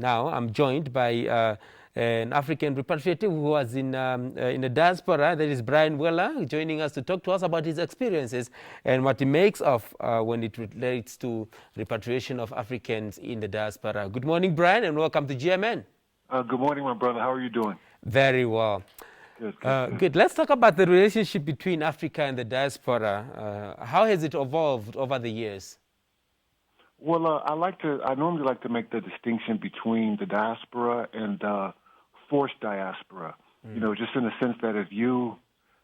now I'm joined by an African repatriate who was in the diaspora. That is Brian Weller, joining us to talk to us about his experiences and what he makes of when it relates to repatriation of Africans in the diaspora. Good morning, Brian, and welcome to GMN. Good morning, my brother. How are you doing? Very well. Good. Let's talk about the relationship between Africa and the diaspora. How has it evolved over the years? Well, I normally like to make the distinction between the diaspora and forced diaspora. You know, just in the sense that if you,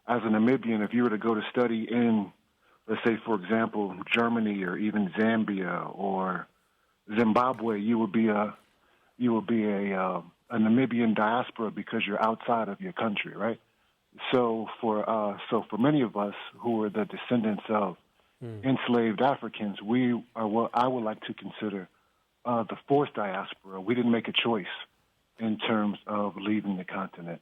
as a Namibian, if you were to go to study in, let's say, for example, Germany or even Zambia or Zimbabwe, you would be a Namibian diaspora because you're outside of your country, right? So for many of us who are the descendants of enslaved Africans, we are what I would like to consider the forced diaspora. We didn't make a choice in terms of leaving the continent.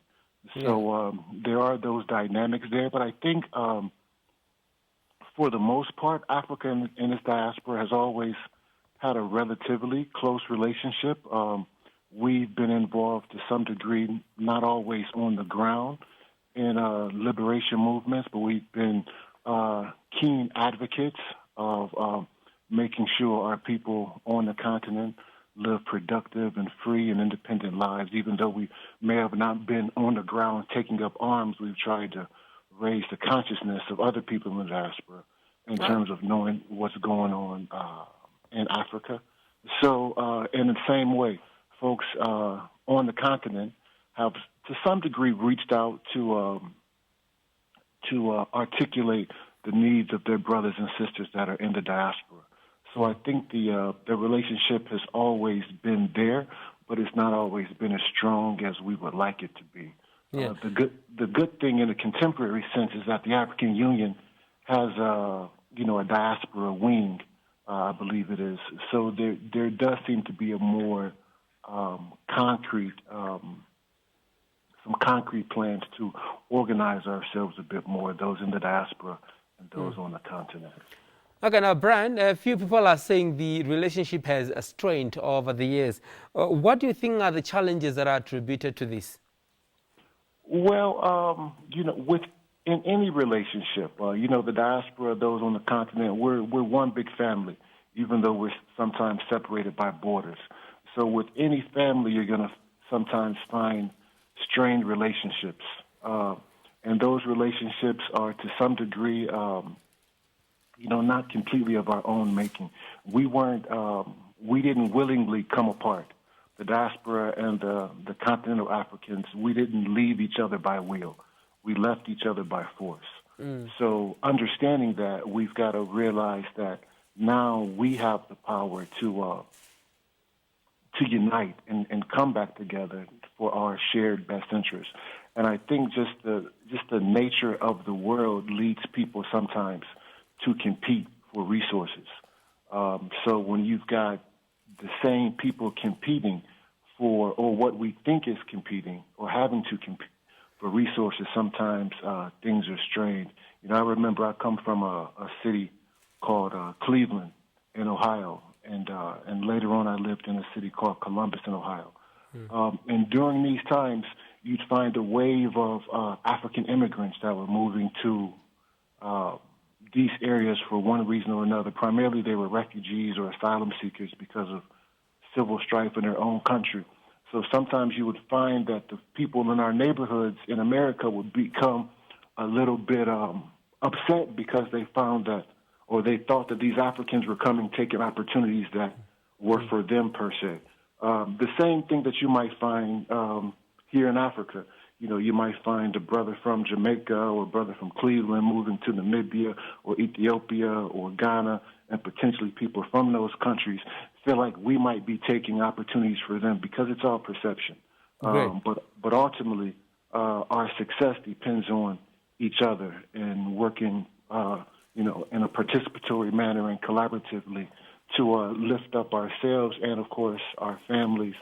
So there are those dynamics there, but I think for the most part, Africa in its diaspora has always had a relatively close relationship. We've been involved to some degree, not always on the ground in liberation movements, but we've been keen advocates of making sure our people on the continent live productive and free and independent lives. Even though we may have not been on the ground taking up arms, we've tried to raise the consciousness of other people in the diaspora in terms of knowing what's going on in Africa. So in the same way, folks on the continent have to some degree reached out to articulate the needs of their brothers and sisters that are in the diaspora. So I think the relationship has always been there, but it's not always been as strong as we would like it to be. Yeah. The good thing in a contemporary sense is that the African Union has a diaspora wing, I believe it is. So there does seem to be a more concrete some concrete plans to organize ourselves a bit more, those in the diaspora and those on the continent. Okay, now, Brian, a few people are saying the relationship has strained over the years. What do you think are the challenges that are attributed to this? Well, in any relationship, the diaspora, those on the continent, we're one big family, even though we're sometimes separated by borders. So with any family, you're going to sometimes find strained relationships. And those relationships are to some degree, not completely of our own making. We didn't willingly come apart. The diaspora and the continental Africans, we didn't leave each other by will. We left each other by force. So understanding that, we've got to realize that now we have the power to unite and come back together for our shared best interests. And I think just the nature of the world leads people sometimes to compete for resources. So when you've got the same people competing for, or what we think is competing, or having to compete for resources, sometimes things are strained. I remember I come from a city called Cleveland in Ohio, and later on I lived in a city called Columbus in Ohio. And during these times, you'd find a wave of African immigrants that were moving to these areas for one reason or another. Primarily, they were refugees or asylum seekers because of civil strife in their own country. So sometimes you would find that the people in our neighborhoods in America would become a little bit upset because they found that, or they thought that these Africans were coming, taking opportunities that were for them per se. The same thing that you might find here in Africa. You might find a brother from Jamaica or a brother from Cleveland moving to Namibia or Ethiopia or Ghana, and potentially people from those countries feel like we might be taking opportunities for them because it's all perception. But ultimately, our success depends on each other and working, in a participatory manner and collaboratively to lift up ourselves and, of course, our families,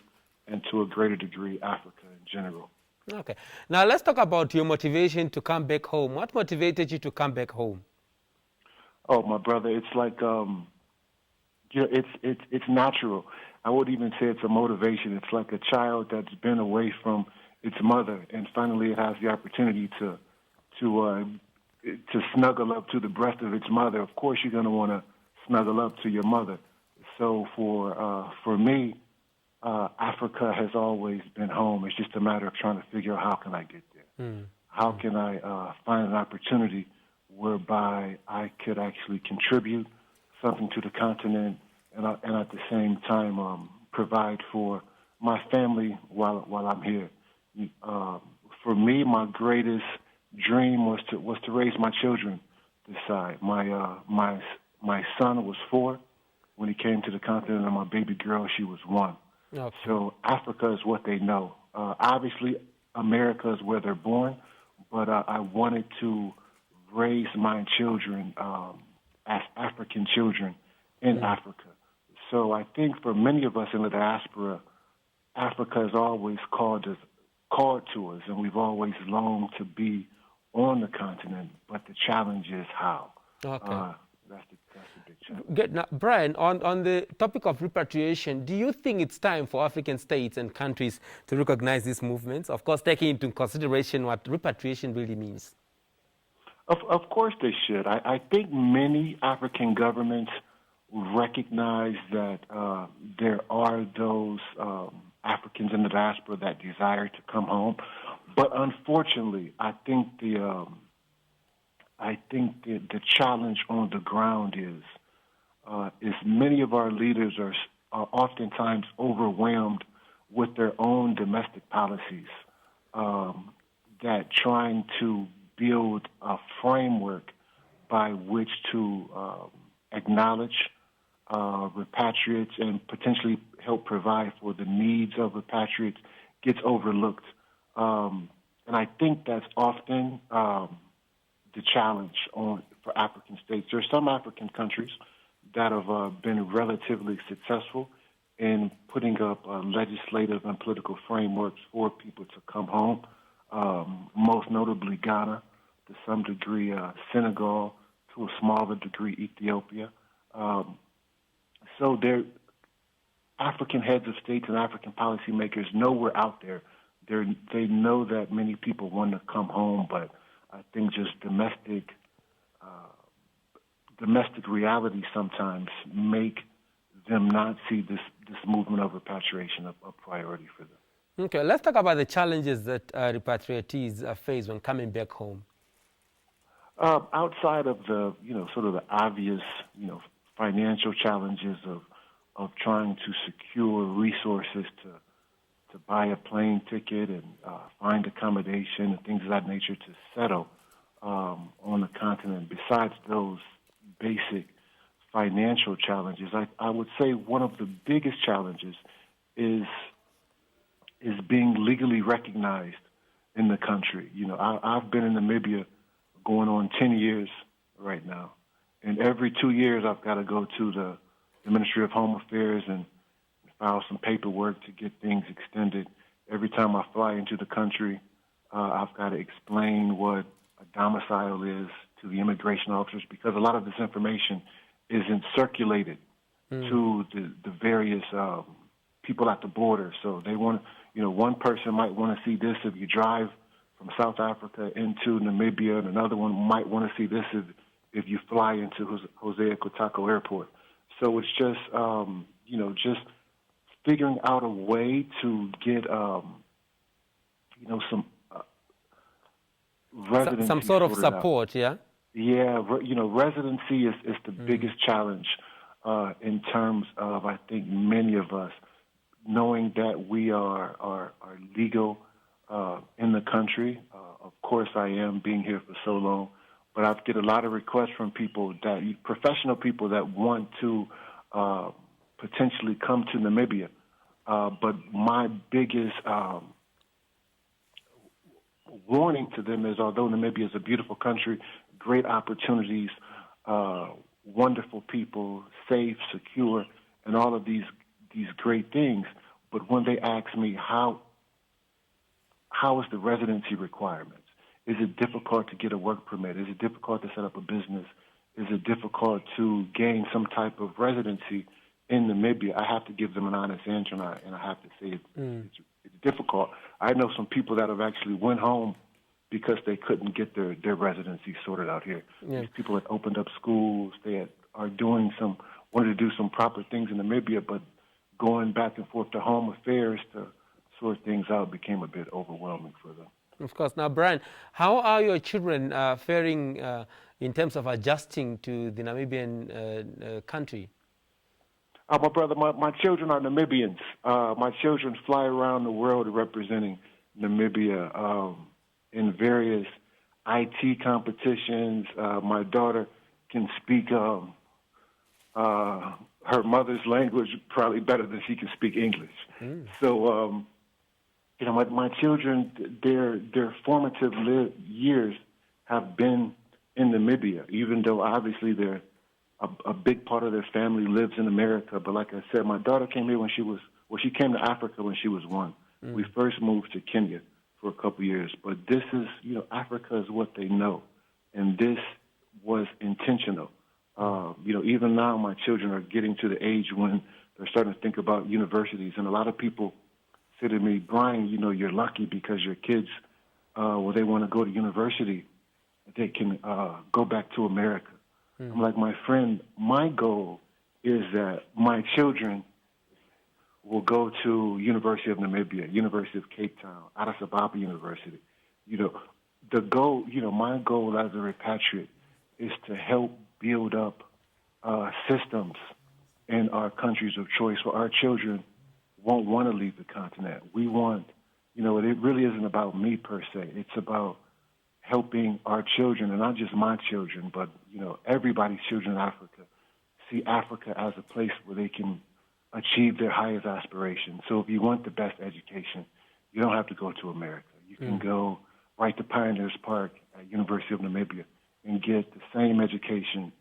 and to a greater degree, Africa in general. Okay. Now let's talk about your motivation to come back home. What motivated you to come back home? Oh, my brother, it's like, it's natural. I would even say it's a motivation. It's like a child that's been away from its mother, and finally it has the opportunity to snuggle up to the breast of its mother. Of course, you're going to want to snuggle up to your mother. So for me, Africa has always been home. It's just a matter of trying to figure out how can I get there. How can I find an opportunity whereby I could actually contribute something to the continent and at the same time provide for my family while I'm here. For me, my greatest dream was to raise my children this side. My son was 4 when he came to the continent, and my baby girl, she was 1. Okay. So Africa is what they know. Obviously, America is where they're born, but I wanted to raise my children as African children in Africa. So I think for many of us in the diaspora, Africa has always called to us, and we've always longed to be on the continent, but the challenge is how. Okay. That's the big challenge. Good. Now, Brian, on the topic of repatriation, do you think it's time for African states and countries to recognize these movements? Of course, taking into consideration what repatriation really means. Of course they should. I think many African governments recognize that there are those Africans in the diaspora that desire to come home, but unfortunately, I think the challenge on the ground is many of our leaders are oftentimes overwhelmed with their own domestic policies, that trying to build a framework by which to acknowledge repatriates and potentially help provide for the needs of repatriates gets overlooked. And I think that's often the challenge for African states. There are some African countries that have been relatively successful in putting up legislative and political frameworks for people to come home, most notably Ghana, to some degree Senegal, to a smaller degree Ethiopia. So African heads of states and African policymakers know we're out there. They know that many people want to come home, but I think just domestic reality sometimes make them not see this movement of repatriation a priority for them. Okay, let's talk about the challenges that repatriatees face when coming back home. Outside of the sort of the obvious financial challenges of trying to secure resources to buy a plane ticket and find accommodation and things of that nature to settle on the continent. Besides those basic financial challenges, I would say one of the biggest challenges is being legally recognized in the country. I've been in Namibia going on 10 years right now. And every 2 years, I've got to go to the Ministry of Home Affairs and file some paperwork to get things extended. Every time I fly into the country, I've got to explain what a domicile is to the immigration officers, because a lot of this information isn't circulated to the various people at the border. So they want, one person might want to see this if you drive from South Africa into Namibia, and another one might want to see this if you fly into Hosea Kotako Airport. So it's just, just figuring out a way to get, some residency. Some sort of support, yeah? Yeah, residency is the biggest challenge in terms of, I think, many of us, knowing that we are legal in the country. Of course I am, being here for so long. But I get a lot of requests from people, professional people that want to potentially come to Namibia. But my biggest warning to them is, although Namibia is a beautiful country, great opportunities, wonderful people, safe, secure, and all of these great things, but when they ask me how is the residency requirements? Is it difficult to get a work permit? Is it difficult to set up a business? Is it difficult to gain some type of residency? in Namibia, I have to give them an honest answer, and I have to say it's difficult. I know some people that have actually went home because they couldn't get their residency sorted out here. Yeah. These people had opened up schools. Are doing wanted to do some proper things in Namibia, but going back and forth to home affairs to sort things out became a bit overwhelming for them. Of course. Now, Brian, how are your children faring in terms of adjusting to the Namibian country? My brother, my children are Namibians. My children fly around the world representing Namibia in various IT competitions. My daughter can speak her mother's language probably better than she can speak English. So, my children, their formative years have been in Namibia, even though obviously a big part of their family lives in America. But like I said, my daughter came here she came to Africa when she was 1. We first moved to Kenya for a couple years. But this is, Africa is what they know. And this was intentional. Even now my children are getting to the age when they're starting to think about universities. And a lot of people say to me, Brian, you're lucky because your kids, they want to go to university, they can go back to America. I'm like, my friend, my goal is that my children will go to University of Namibia, University of Cape Town, Addis Ababa University. The goal, my goal as a repatriate is to help build up systems in our countries of choice where our children won't want to leave the continent. We want, it really isn't about me per se. It's about helping our children, and not just my children, but, everybody's children in Africa, see Africa as a place where they can achieve their highest aspirations. So if you want the best education, you don't have to go to America. You can go right to Pioneers Park at University of Namibia and get the same education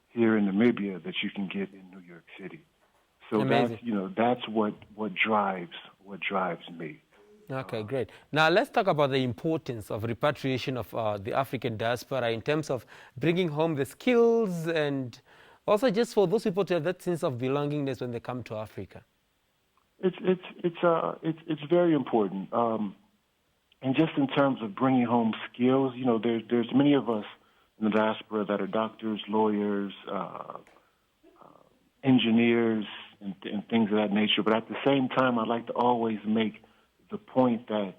here in Namibia that you can get in New York City. So that's what drives me. Okay, great. Now let's talk about the importance of repatriation of the African diaspora in terms of bringing home the skills and also just for those people to have that sense of belongingness when they come to Africa. It's very important. And just in terms of bringing home skills, there's many of us in the diaspora that are doctors, lawyers, engineers, and things of that nature. But at the same time, I'd like to always make the point that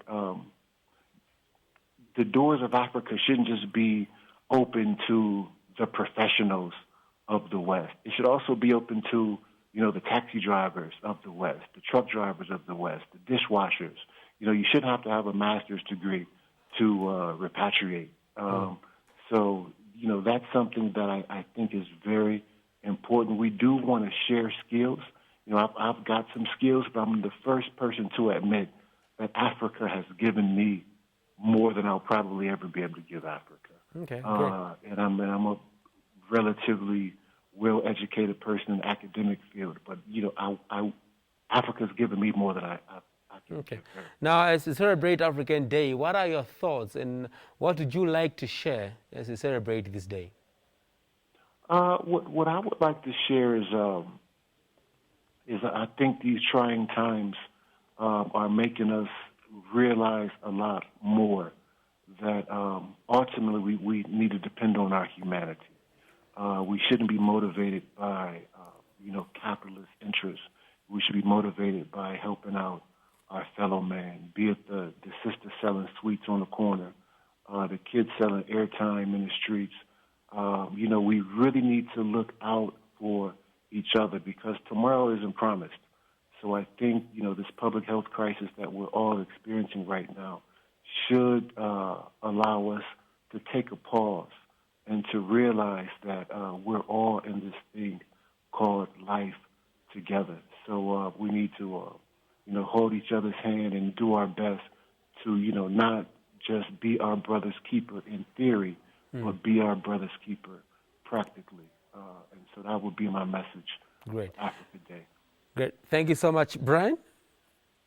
the doors of Africa shouldn't just be open to the professionals of the West. It should also be open to, the taxi drivers of the West, the truck drivers of the West, the dishwashers. You shouldn't have to have a master's degree to repatriate. So, that's something that I think is very important. We do want to share skills. I've got some skills, but I'm the first person to admit that Africa has given me more than I'll probably ever be able to give Africa. Okay, great. And I'm a relatively well-educated person in the academic field, but Africa's given me more than I can give her. Now, as you celebrate African Day, what are your thoughts and what would you like to share as you celebrate this day? What I would like to share is I think these trying times are making us realize a lot more that ultimately we need to depend on our humanity. We shouldn't be motivated by, capitalist interests. We should be motivated by helping out our fellow man, be it the sister selling sweets on the corner, the kids selling airtime in the streets. We really need to look out for each other because tomorrow isn't promised. So I think, this public health crisis that we're all experiencing right now should allow us to take a pause and to realize that we're all in this thing called life together. So we need to, hold each other's hand and do our best to, not just be our brother's keeper in theory, but be our brother's keeper practically. And so that would be my message. Great. For Africa Day. Great. Thank you so much, Brian.